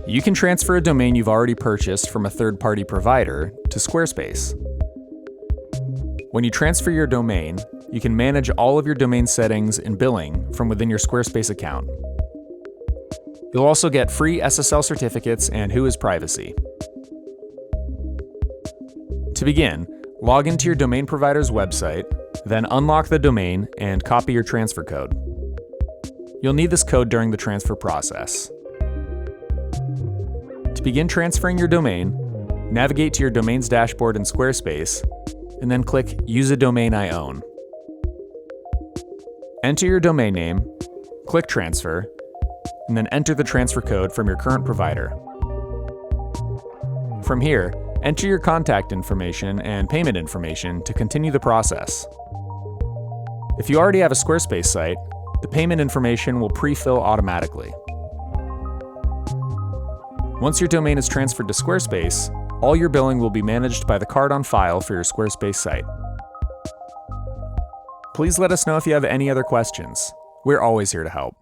You can transfer a domain you've already purchased from a third-party provider to Squarespace. When you transfer your domain, you can manage all of your domain settings and billing from within your Squarespace account. You'll also get free SSL certificates and Whois privacy. To begin, log into your domain provider's website, then unlock the domain and copy your transfer code. You'll need this code during the transfer process. To begin transferring your domain, navigate to your domain's dashboard in Squarespace, and then click Use a Domain I Own. Enter your domain name, click Transfer, and then enter the transfer code from your current provider. From here, enter your contact information and payment information to continue the process. If you already have a Squarespace site, the payment information will pre-fill automatically. Once your domain is transferred to Squarespace, all your billing will be managed by the card on file for your Squarespace site. Please let us know if you have any other questions. We're always here to help.